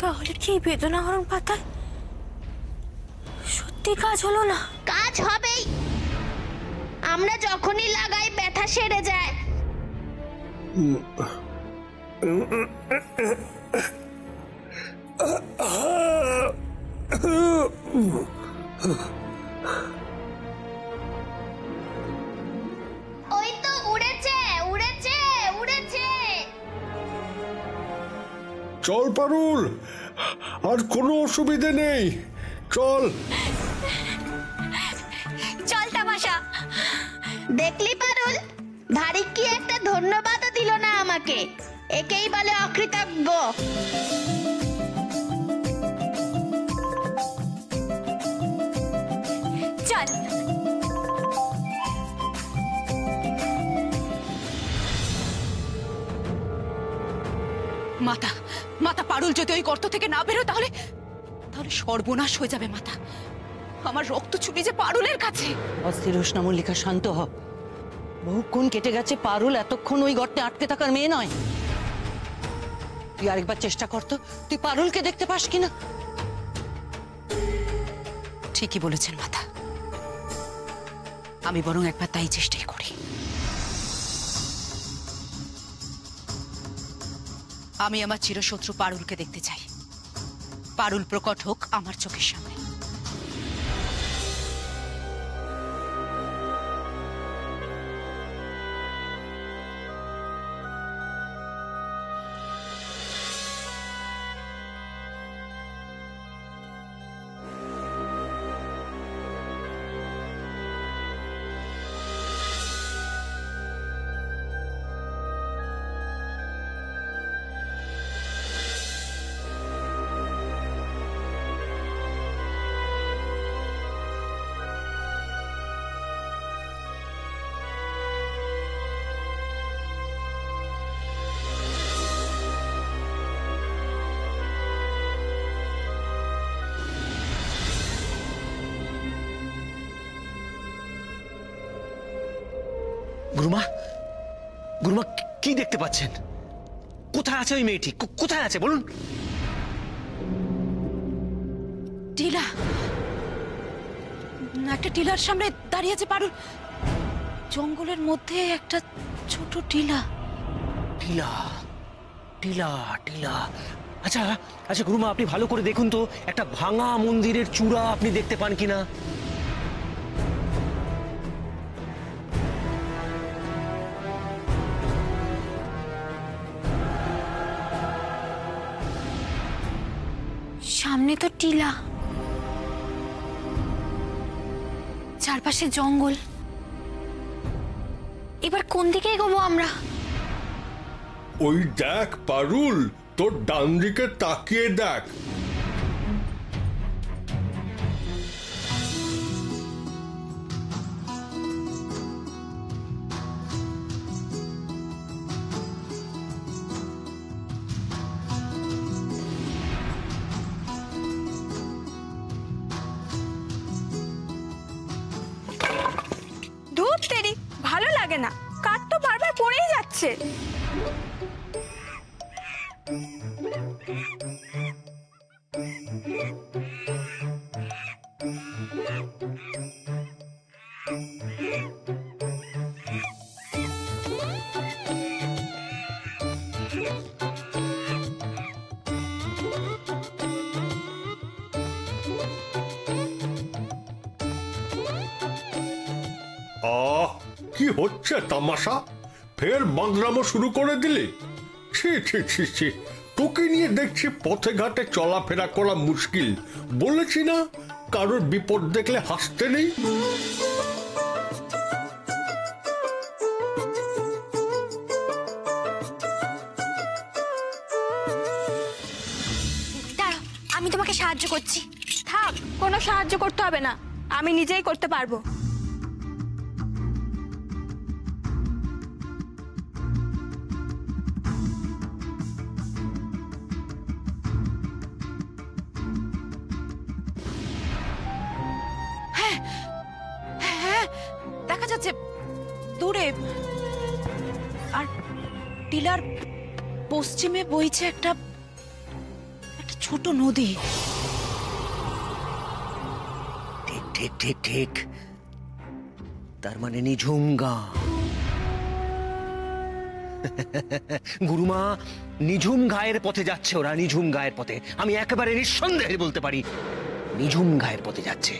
তাহলে কি বেদনাহরণ পাতায় সত্যি কাজ হলো না? কাজ হবেই, আমরা যখনই লাগাই ব্যথা সেরে যায়। ওই তো উড়েছে উড়েছে উড়েছে। চল পারুল, আর কোনো অসুবিধে নেই, চল চল তামাশা। দেখলি পারুল, ভারী কি একটা ধন্যবাদও দিল না আমাকে, একেই বলে অকৃতজ্ঞ। চল। মাতা মাতা, পারুল যদি ওই গর্ত থেকে না বেরো তাহলে সর্বনাশ হয়ে যাবে মাতা। আমার রক্ত ছুটে যে পারুলের কাছে। অস্থির উষ্ণা মল্লিকা, শান্ত হ। বহুক্ষণ কেটে গেছে, পারুল এতক্ষণ ওই গর্তে আটকে থাকার মেয়ে নয়। তুই আরেকবার চেষ্টা করতো, তুই পারুলকে দেখতে পাস কিনা। ঠিকই বলেছেন মাতা, আমি বরং একবার তাই চেষ্টাই করি। আমি আমার চিরশত্রু পারুলকে দেখতে চাই। পারুল প্রকট হোক আমার চোখের সামনে। গুরুমা, গুরুমা কি দেখতে পাচ্ছেন? কোথায় আছে ওই মেয়েটি? কোথায় আছে বলুন? টিলা, একটা টিলার সামনে দাঁড়িয়ে আছে পারুল। জঙ্গলের মধ্যে একটা ছোট টিলা। টিলা টিলা টিলা, আচ্ছা আচ্ছা গুরুমা, আপনি ভালো করে দেখুন তো, একটা ভাঙা মন্দিরের চূড়া আপনি দেখতে পান কিনা? সামনে তো টিলা, চারপাশে জঙ্গল। এবার কোন দিকে এগোবো আমরা? ওই দেখ পারুল, তোর ডান দিকে তাকিয়ে দেখ। ধুর তেরি, ভালো লাগে না, কাঠ তো বারবার পড়েই যাচ্ছে। কি হচ্ছে তামাশা? ফের বাংলামো শুরু করে দিলি? ছি ছি ছি ছি, তোকে নিয়ে দেখছি পথে ঘাটে চলাফেরা করা মুশকিল। বলেছি না, কারোর বিপদ দেখলে হাসতে নেই। দাঁড়াও, আমি তোমাকে সাহায্য করছি। থাক, কোনো সাহায্য করতে হবে না, আমি নিজেই করতে পারবো। দেখা যাচ্ছে দূরে, আর টিলার পশ্চিমে বইছে একটা ছোট নদী। ঠিক ঠিক ঠিক ঠিক, তার মানে নিঝুম গাঁ। গুরুমা, নিঝুম গায়ের পথে যাচ্ছে ওরা, নিঝুম গায়ের পথে। আমি একেবারে নিঃসন্দেহে বলতে পারি নিঝুম গায়ের পথে যাচ্ছে।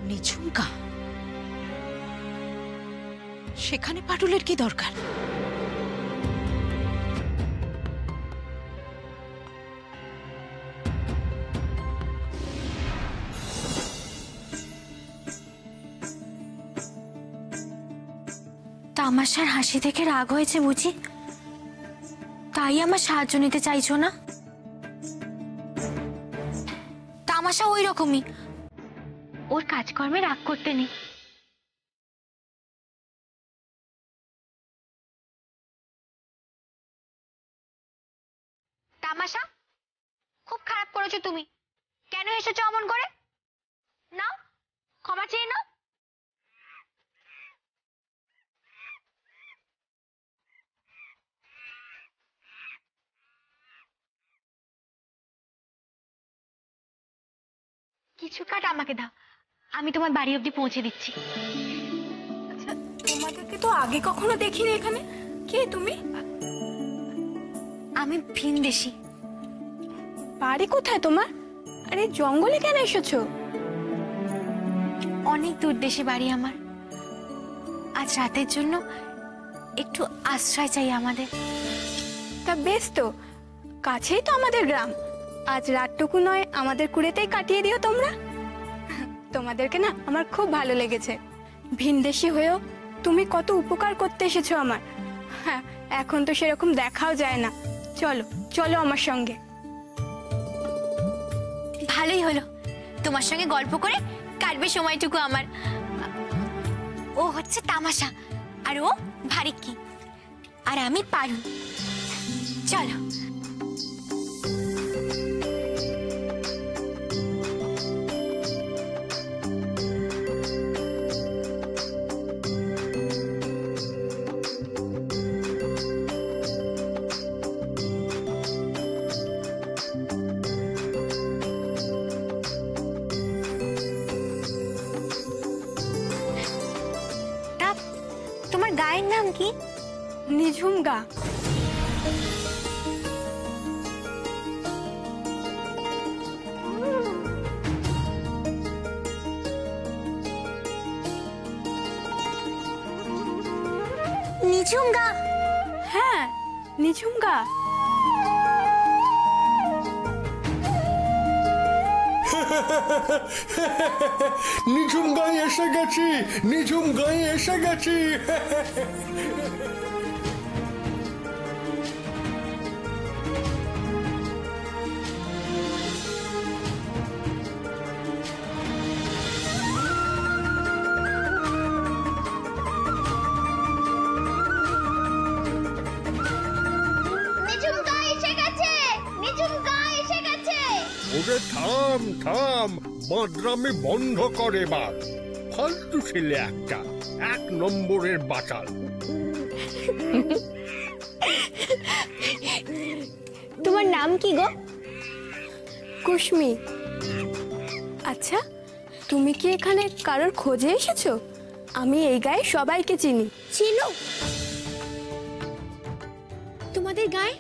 নিঝুমকা? সেখানে পাটুলের কি দরকার? তামাশার হাসি থেকে রাগ হয়েছে বুঝি, তাই আমার সাহায্য নিতে চাইছো না? তামাশা ওই রকমই, ওর কাজকর্মে রাগ করতে নেই। তামাশা, খুব খারাপ করেছো তুমি। কেন এসেছো অমন করে? নাও, ক্ষমা চেয়ে নাও। কিছু কাঠ আমাকে দাও, আমি তোমার বাড়ি অবধি পৌঁছে দিচ্ছি। আচ্ছা, তোমাদেরকে তো আগে কখনো দেখিনি এখানে। কে তুমি? আমি ভিনদেশী। বাড়ি কোথায় তোমার? আরে জঙ্গলে কেন এসেছো? অনেক দূর দেশে বাড়ি আমার। আজ রাতের জন্য একটু আশ্রয় চাই আমাদের। তা বেশ তো, কাছেই তো আমাদের গ্রাম। আজ রাতটুকু নয়, আমাদের কুড়েতেই কাটিয়ে দিও তোমরা। তোমাদেরকে না আমার খুব ভালো লেগেছে। ভিনদেশী হয়েও তুমি কত উপকার করতে এসেছো আমার। হ্যাঁ, এখন তো সেরকম দেখাও যায় না। চলো চলো আমার সঙ্গে। ভালোই হলো, তোমার সঙ্গে গল্প করে কাটবে সময়টুকু আমার। ও হচ্ছে তামাশা, আর ও ভারিক্কি, আর আমি পারুল। চলো। তোমার গায়ের নাম কি? নিঝুম গা। নিঝুম গা? হ্যাঁ, নিঝুম গা। নিঝুম গায়ে এসে গেছি, নিঝুম গায়ে এসে গেছি। নিঝুমকা এসে গেছে, নিঝুমকা এসে গেছে। ওরে থাম থাম, বাদরামি বন্ধ করে এবার। ফালতু ছেলে একটা, 1 নম্বরের বাচাল। তোমার নাম কি গো? কুশমি। আচ্ছা, তুমি কি এখানে কারোর খোঁজে এসেছো? আমি এই গায়ে সবাইকে চিনি। চিনো? তোমাদের গায়ে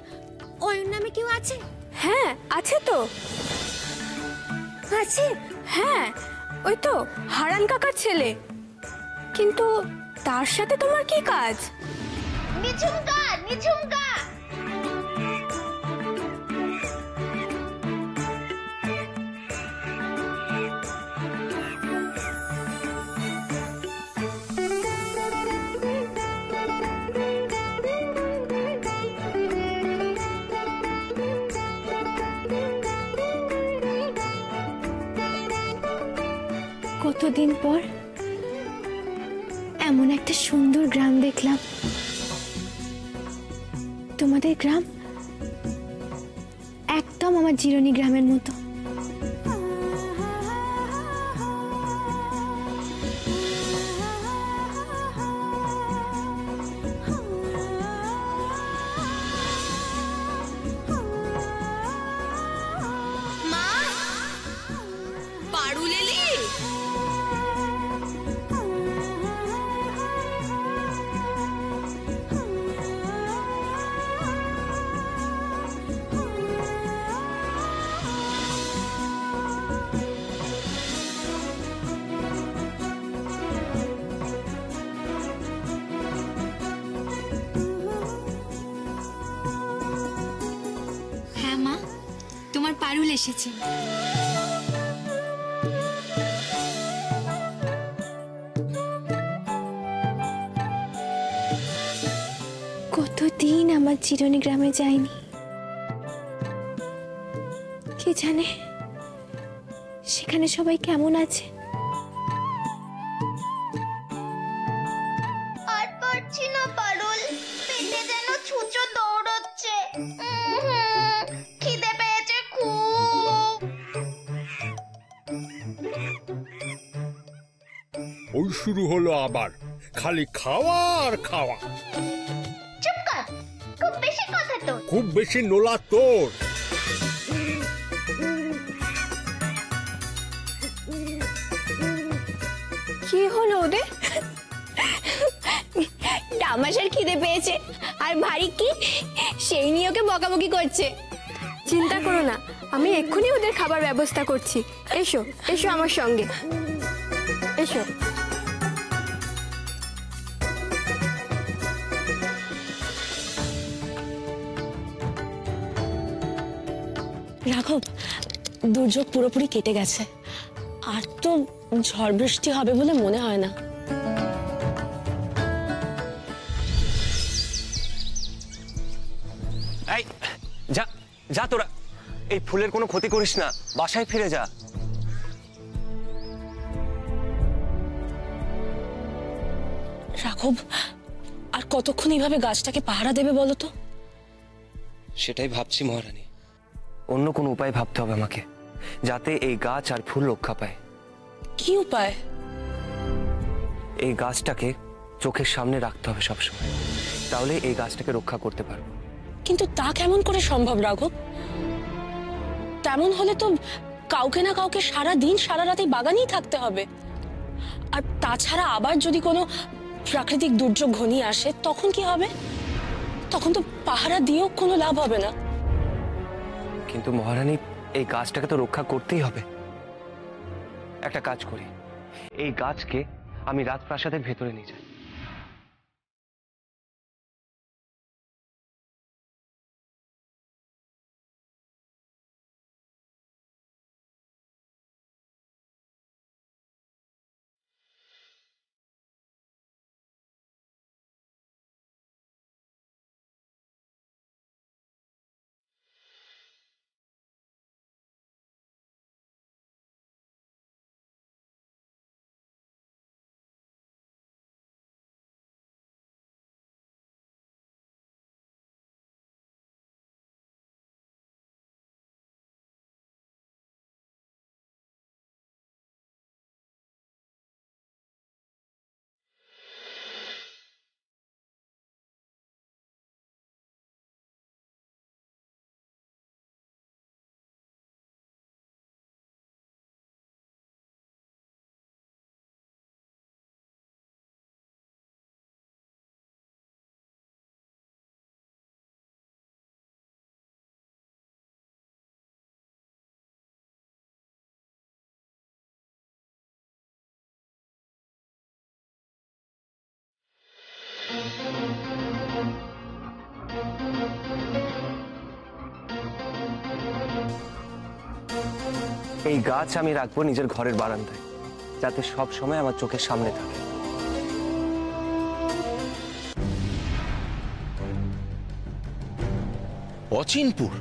অয়ন নামে কেউ আছে? হ্যাঁ, আছে তো। আছে? হ্যাঁ, ওই তো হারান কাকার ছেলে। কিন্তু তার সাথে তোমার কি কাজ? নিঝুমকা, নিঝুমকা। কতদিন পর এমন একটা সুন্দর গ্রাম দেখলাম। তোমাদের গ্রাম একদম আমার জিরনি গ্রামের মতো। পারুল এসেছে। কতদিন আমার চিরনি গ্রামে যায়নি, কে জানে সেখানে সবাই কেমন আছে। আর পারছি না পারুল, পেটে যেন ছুঁচো দৌড়চ্ছে। খিদে পেয়েছে খুব। ওই শুরু হলো আবার, খালি খাওয়া আর খাওয়া। চুপ কর, খুব বেশি কথা তো। খুব বেশি নোলা তোর। কি হলো ওদের? তামাশার খিদে পেয়েছে আর ভারী কি সেই নিয়ে ওকে বকাবকি করছে। চিন্তা করো না, আমি এক্ষুনি ওদের খাবার ব্যবস্থা করছি। এসো এসো আমার সঙ্গে, এসো। রাঘব, দুর্যোগ পুরোপুরি কেটে গেছে, আর তো ঝড় বৃষ্টি হবে বলে মনে হয় না। এই যা যা, তোরা এই ফুলের কোনো ক্ষতি করিস না, বাসায় ফিরে যা। রাঘব, আর কতক্ষণ এইভাবে গাছটাকে পাহারা দেবে বলো তো? সেটাই ভাবছি মহারানী, অন্য কোনো উপায় ভাবতে হবে আমাকে, যাতে এই গাছ আর ফুল রক্ষা পায়। কি উপায়? এই গাছটাকে চোখের সামনে রাখতে হবে সবসময়, তাহলে এই গাছটাকে রক্ষা করতে পারবো। কিন্তু তা কেমন করে সম্ভব রাঘব? তেমন হলে তো কাউকে না কাউকে সারা দিন সারা রাত এই বাগানেই থাকতে হবে। আর তাছাড়া আবার যদি কোনো প্রাকৃতিক দুর্যোগ ঘনিয়ে আসে তখন কি হবে? তখন তো পাহারা দিয়েও কোনো লাভ হবে না। কিন্তু মহারানী, এই গাছটাকে তো রক্ষা করতেই হবে। একটা কাজ করি, এই গাছকে আমি রাজপ্রাসাদের ভেতরে নিয়ে যাই। এই গাছ আমি রাখবো নিজের ঘরের বারান্দায়, যাতে সব সময় আমার চোখের সামনে থাকে। অচিনপুর?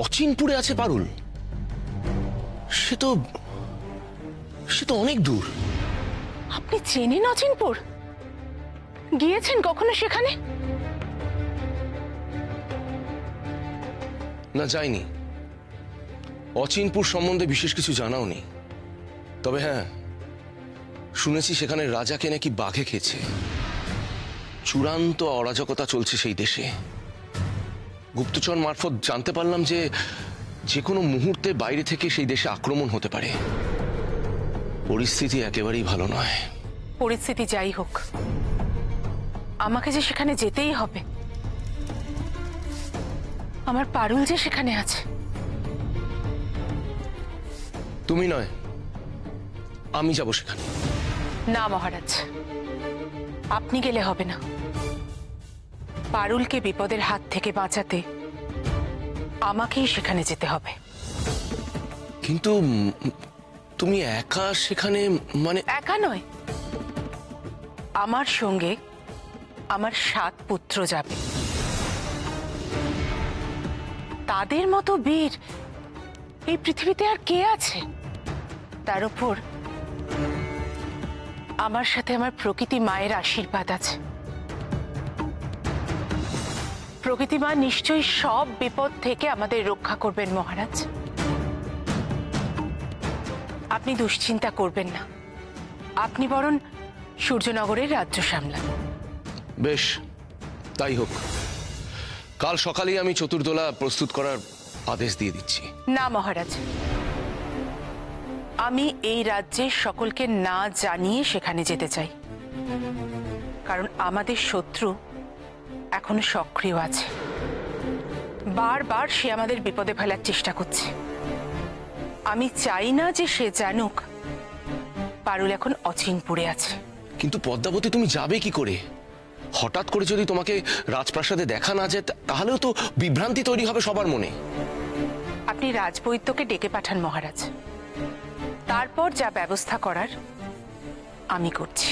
অচিনপুরে আছে পারুল? সে তো অনেক দূর। আপনি চেনেন অচিনপুর? গিয়েছেন কখনো সেখানে? না, যাইনি। অচিনপুর সম্বন্ধে বিশেষ কিছু জানাও নেই। তবে হ্যাঁ, শুনেছি সেখানে রাজাকে নাকি বাঘে খেয়েছে। চূড়ান্ত অরাজকতা চলছে সেই দেশে। গুপ্তচর মারফত জানতে পারলাম যে কোনো মুহূর্তে বাইরে থেকে সেই দেশে আক্রমণ হতে পারে। পরিস্থিতি একেবারেই ভালো নয়। পরিস্থিতি যাই হোক, আমাকে যে সেখানে যেতেই হবে। আমার পারুল যে সেখানে আছে। তুমি নয়, আমি যাব সেখানে। না মহারাজ, আপনি গেলে হবে না। পারুলকে বিপদের হাত থেকে বাঁচাতে আমাকেই সেখানে যেতে হবে। কিন্তু তুমি একা সেখানে, মানে একা নয়, আমার সঙ্গে আমার 7 পুত্র যাবে। তাদের মতো বীর এই পৃথিবীতে আর কে আছে? তার উপর আমার সাথে আমার প্রকৃতি মায়ের আশীর্বাদ আছে। প্রকৃতি মা নিশ্চয়ই সব বিপদ থেকে আমাদের রক্ষা করবেন মহারাজ। আপনি দুশ্চিন্তা করবেন না, আপনি বরং সূর্যনগরের রাজ্য সামলান। বেশ, তাই হোক। কাল সকালেই আমি চতুর্দোলা প্রস্তুত করার আদেশ দিয়ে দিচ্ছি। না মহারাজ, আমি এই রাজ্যের সকলকে না জানিয়ে সেখানে যেতে চাই, কারণ আমাদের শত্রু এখনো সক্রিয় আছে। বারবার সে আমাদের বিপদে ফেলার চেষ্টা করছে। আমি চাই না যে সে জানুক পারুল এখন অচিনপুরে আছে। কিন্তু পদ্মাবতী, তুমি যাবে কি করে? হঠাৎ করে যদি তোমাকে রাজপ্রাসাদে দেখা না যায়, তাহলেও তো বিভ্রান্তি তৈরি হবে সবার মনে। আপনি রাজবৈদ্যকে ডেকে পাঠান মহারাজ, তারপর যা ব্যবস্থা করার আমি করছি।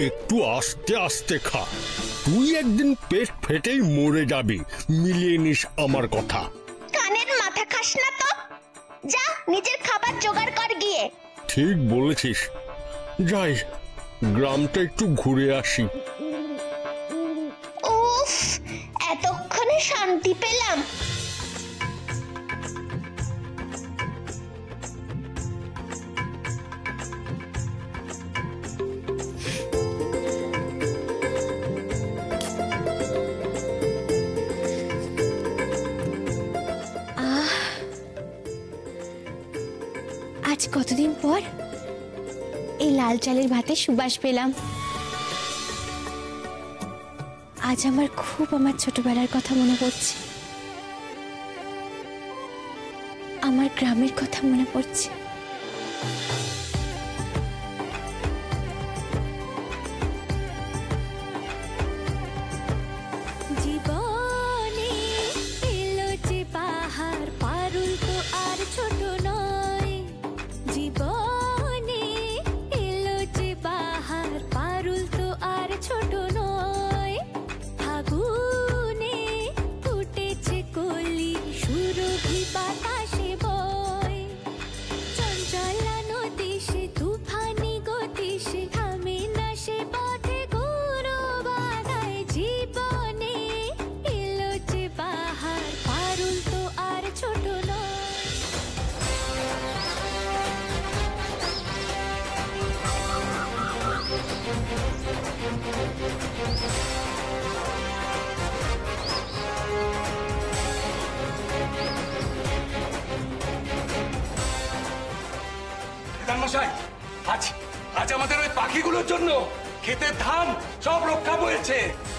একটু আস্তে আস্তে খা, তুই একদিন পেট ফেটেই মরে যাবি। মিলিয়ে নিস আমার কথা। কানের মাথা খাস না তো, যা নিজের খাবার জোগাড় কর গিয়ে। ঠিক বলেছিস, যাই গ্রামটা একটু ঘুরে আসি। উফ, এতক্ষণে শান্তি পেলাম। আজ কতদিন পর এই লাল চালের ভাতে সুবাস পেলাম। আজ আমার খুব আমার ছোটবেলার কথা মনে পড়ছে, আমার গ্রামের কথা মনে পড়ছে। জীবনে এলো যে বাহার, পারুল তো আর ছোট নয়। জীবনে এলো যে বাহার, পারুল তো আর ছোট নয়। ফাগুনে ফুটেছে কলি, সুরভি বাতাসে বয়। চঞ্চলা নদী সে তুফানি গতি, সে থামে না সে পথে ঘুরো বাধায়। জীবনে এলো যে বাহার, পারুল তো আর ছোট নয়। মশাই, আজ আজ আমাদের ওই পাখিগুলোর জন্য ক্ষেতের ধান সব রক্ষা হয়েছে।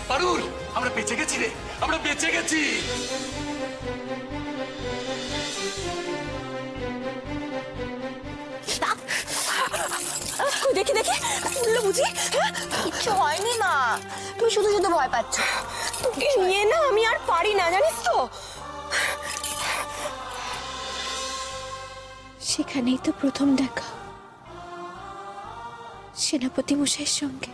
পারুল, আমরা বেঁচে গেছি রে, আমরা বেঁচে গেছি। দেখি দেখি বললো বুঝি, কিচ্ছু হয়নি মা, তুমি শুধু শুধু ভয় পাচ্ছ। তোকে নিয়ে না আমি আর পারি না, জানিস তো। সেখানেই তো প্রথম দেখা সেনাপতি মশাইয়ের সঙ্গে।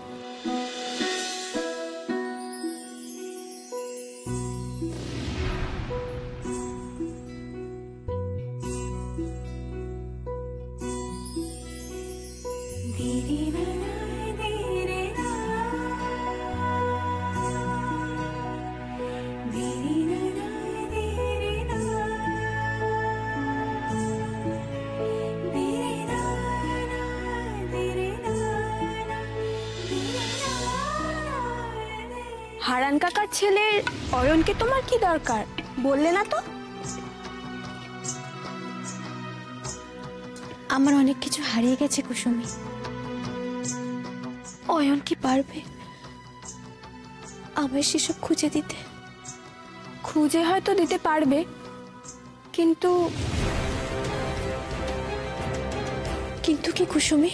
হারান কাকার ছেলের অয়নকে তোমার কি দরকার বললে না তো? আমার অনেক কিছু হারিয়ে গেছে কুসুমি। অয়ন কি পারবে আমায় সেসব খুঁজে দিতে। খুঁজে হয়তো দিতে পারবে, কিন্তু কি কুসুমি?